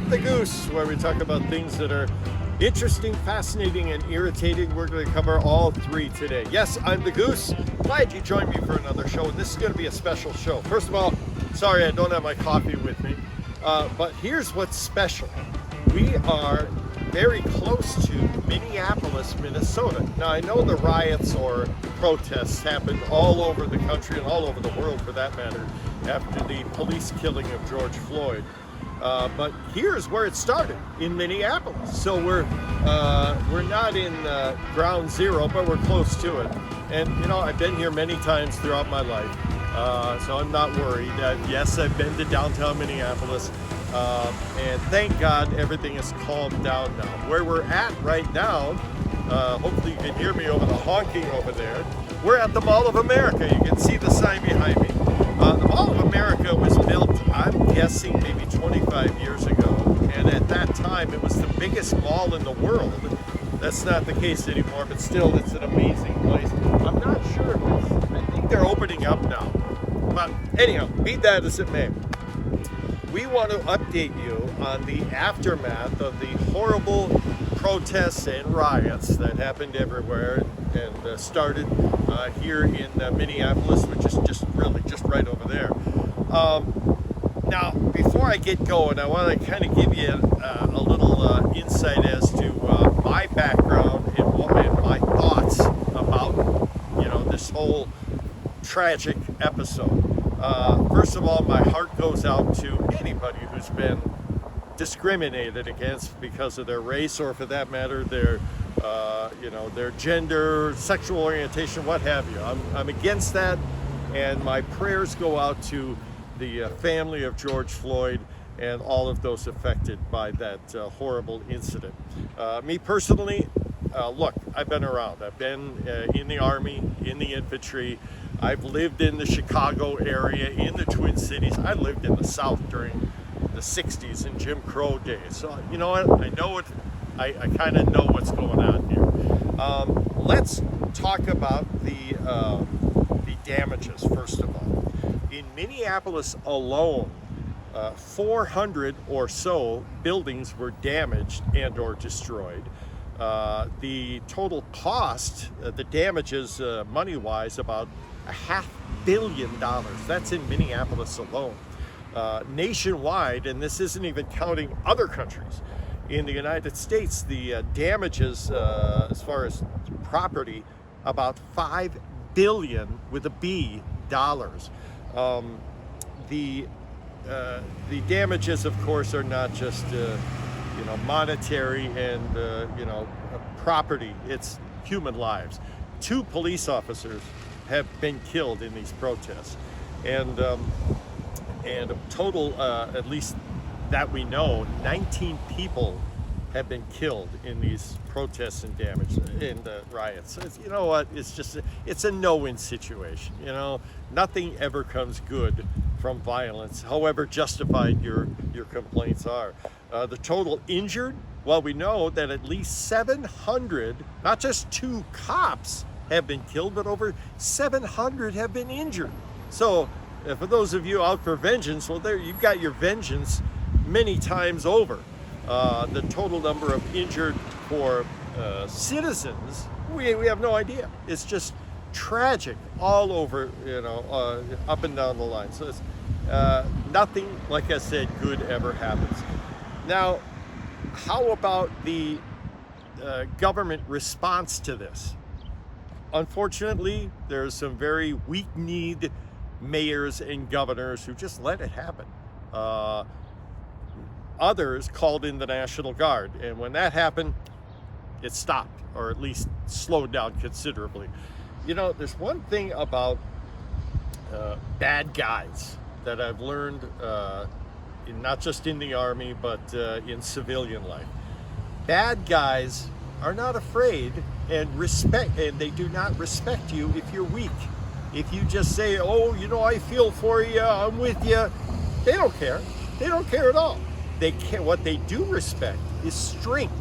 the Goose, where we talk about things that are interesting, fascinating, and irritating. We're going to cover all three today. Yes, I'm the Goose. Glad you joined me for another show, and this is going to be a special show. First of all, sorry I don't have my coffee with me, but here's what's special. We are very close to Minneapolis, Minnesota. Now, I know the riots or protests happened all over the country and all over the world, for that matter, after the police killing of George Floyd. But here's where it started, in Minneapolis. So we're not in ground zero, but we're close to it. And you know, I've been here many times throughout my life, so I'm not worried. Yes, I've been to downtown Minneapolis, and thank God everything is calmed down now. Where we're at right now, hopefully you can hear me over the honking over there. We're at the Mall of America. You can see the sign behind me. The Mall of America was built, I'm guessing, maybe 25 years ago, and at that time it was the biggest mall in the world. That's not the case anymore, but still, it's an amazing place. I'm not sure if I think they're opening up now. But anyhow, be that as it may, we want to update you on the aftermath of the horrible protests and riots that happened everywhere and started here in Minneapolis, which is just right over there. Now, before I get going, I want to kind of give you a little insight as to my background and my thoughts about, this whole tragic episode. First of all, my heart goes out to anybody who's been discriminated against because of their race, or for that matter, their gender, sexual orientation, what have you. I'm against that, and my prayers go out to the family of George Floyd and all of those affected by that horrible incident. Me personally, look, I've been around. I've been in the Army, in the infantry. I've lived in the Chicago area, in the Twin Cities. I lived in the South during the 60s and Jim Crow days. So, you know what? I kind of know what's going on here. Let's talk about the damages, first of all. In Minneapolis alone, 400 or so buildings were damaged and or destroyed. The total cost, the damages money-wise, about $500 million. That's in Minneapolis alone. Nationwide, and this isn't even counting other countries, in the United States, the damages as far as property, about $5 billion with a B dollars. The damages, of course, are not just monetary and property. It's human lives. 2 police officers have been killed in these protests, and a total, at least that we know, 19 people have been killed in these protests and damage in the riots. So you know what? It's a no-win situation. Nothing ever comes good from violence, however justified your complaints are. The total injured, well, we know that at least 700, not just 2 cops have been killed, but over 700 have been injured. So for those of you out for vengeance, well, there you've got your vengeance many times over. The total number of injured for citizens, we have no idea. It's just tragic all over, up and down the line. So it's nothing, like I said, good ever happens. Now, how about the government response to this? Unfortunately, there's some very weak-kneed mayors and governors who just let it happen. Others called in the National Guard, and when that happened, it stopped, or at least slowed down considerably. There's one thing about bad guys that I've learned, not just in the Army, but in civilian life. Bad guys are not afraid and they do not respect you if you're weak. If you just say, I feel for you, I'm with you, they don't care. They don't care at all. What they do respect is strength.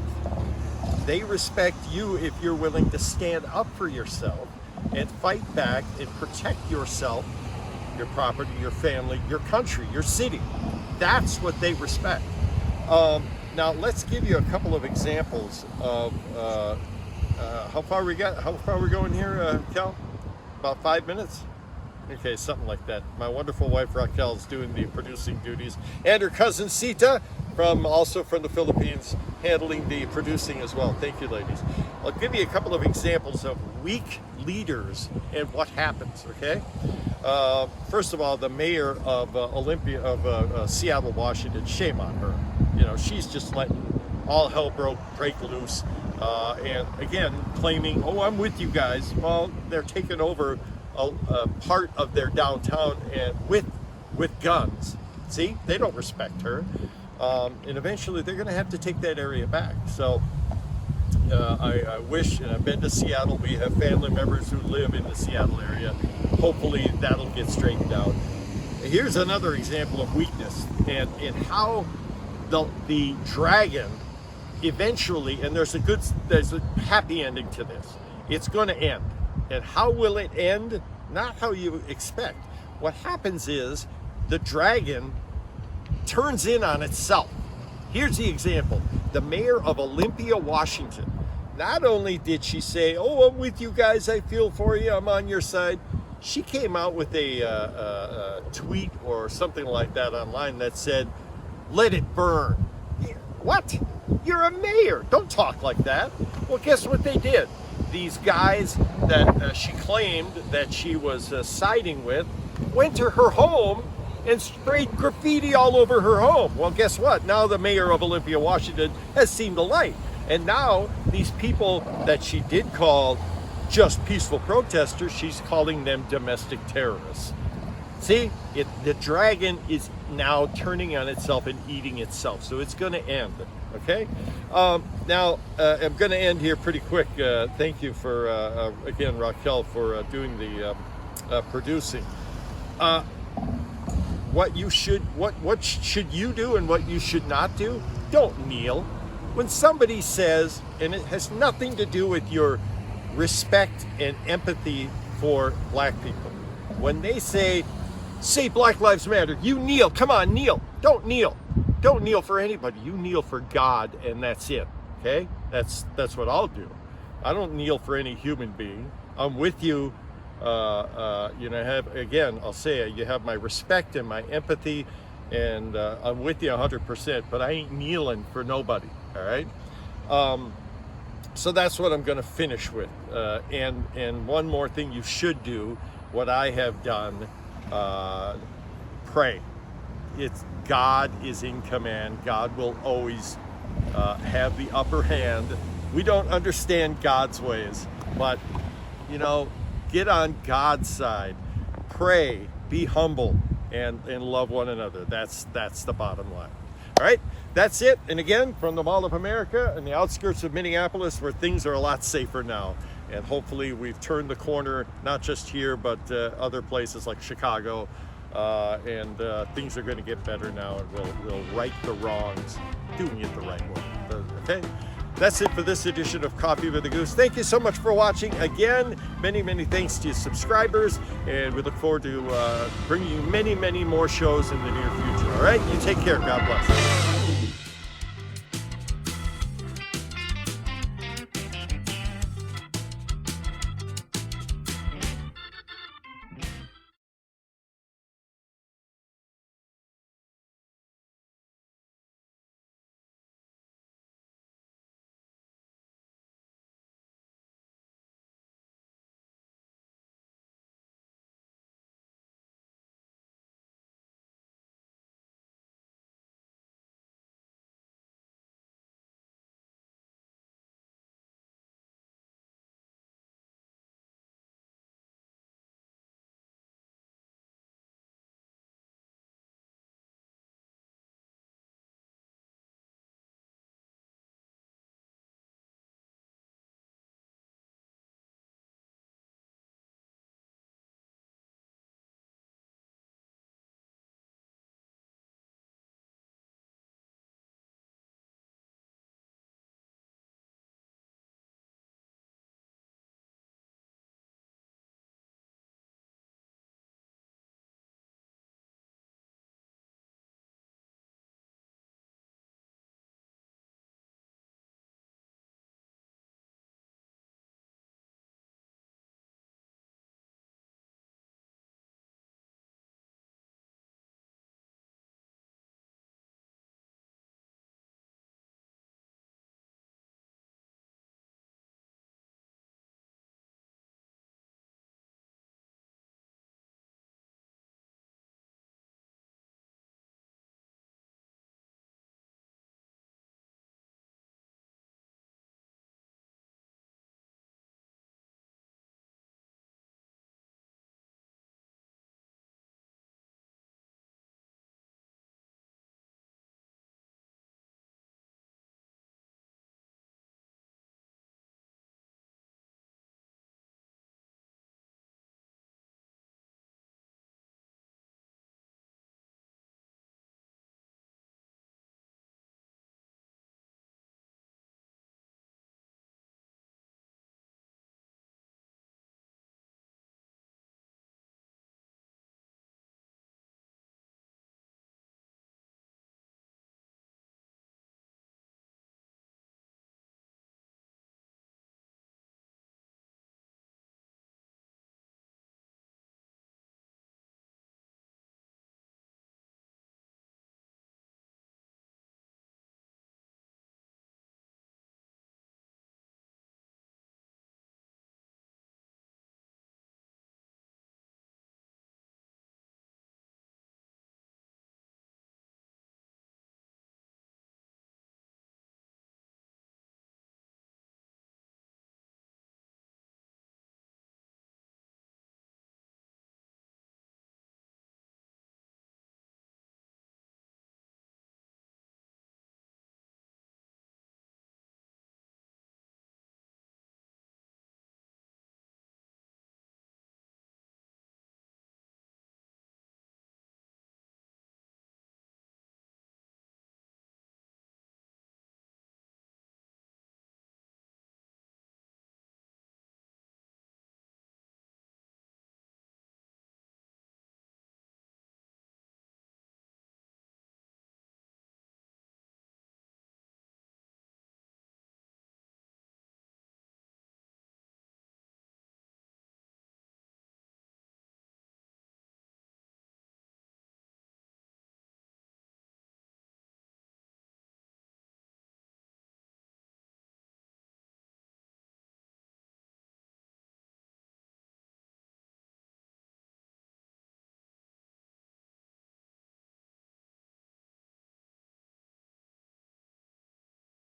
They respect you if you're willing to stand up for yourself and fight back and protect yourself, your property, your family, your country, your city. That's what they respect. Now let's give you a couple of examples of how far we got. How far we're going here, Cal? About 5 minutes. Okay, something like that. My wonderful wife Raquel is doing the producing duties, and her cousin Sita, also from the Philippines, handling the producing as well. Thank you, ladies. I'll give you a couple of examples of weak leaders and what happens. Okay. First of all, the mayor of Seattle, Washington. Shame on her. You know, she's just letting all hell break loose, and again claiming, "Oh, I'm with you guys." Well, they're taking over a part of their downtown and with guns. See, they don't respect her, and eventually they're going to have to take that area back. So I wish, and I've been to Seattle. We have family members who live in the Seattle area. Hopefully that'll get straightened out. Here's another example of weakness and how the dragon eventually, and there's a happy ending to this. It's going to end. And how will it end? Not how you expect. What happens is the dragon turns in on itself. Here's the example. The mayor of Olympia, Washington. Not only did she say, "Oh, I'm with you guys, I feel for you, I'm on your side," she came out with a tweet or something like that online that said, "Let it burn." What? You're a mayor. Don't talk like that. Well, guess what they did? These guys that she claimed that she was siding with went to her home and sprayed graffiti all over her home. Well, guess what? Now the mayor of Olympia, Washington has seen the light. And now these people that she did call just peaceful protesters, she's calling them domestic terrorists. See, the dragon is now turning on itself and eating itself. So it's going to end. Okay. Now I'm going to end here pretty quick. Thank you for again, Raquel, for doing the producing. What should you do and what you should not do? Don't kneel. When somebody says, and it has nothing to do with your respect and empathy for black people, when they say Black Lives Matter, you kneel. Come on, kneel. Don't kneel. Don't kneel for anybody. You kneel for God, and that's it. Okay? That's what I'll do. I don't kneel for any human being. I'm with you. I'll say it, you have my respect and my empathy, and I'm with you 100%. But I ain't kneeling for nobody. All right. So that's what I'm going to finish with. And one more thing you should do, what I have done. Pray. It's God is in command. God will always have the upper hand. We don't understand God's ways, but get on God's side. Pray, be humble, and love one another. That's the bottom line. All right, that's it. And again, from the Mall of America and the outskirts of Minneapolis, where things are a lot safer now. And hopefully we've turned the corner, not just here, but other places like Chicago. And things are going to get better now, and we'll right the wrongs, doing it the right way. Okay? That's it for this edition of Coffee with the Goose. Thank you so much for watching. Again, many, many thanks to you subscribers, and we look forward to bringing you many, many more shows in the near future. All right? You take care. God bless.